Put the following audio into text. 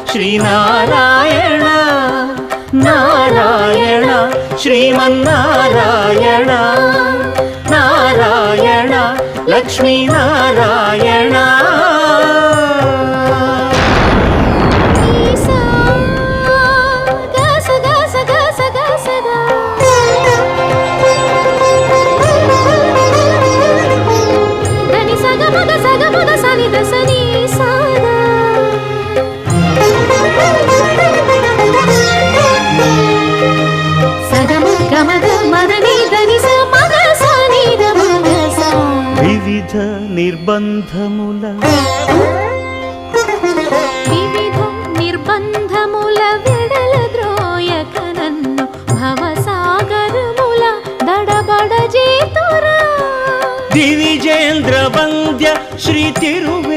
శ్రీనారాయణ నారాయణ శ్రీమన్నారాయణ నారాయణ లక్ష్మీనారాయణ వివిధ నిర్బంధముల వెడల ద్రోయక నన్ను భవసాగరముల దడబడ చేతురా దివిజేంద్ర వంద్య శ్రీ తిరువెంకటాద్రీశ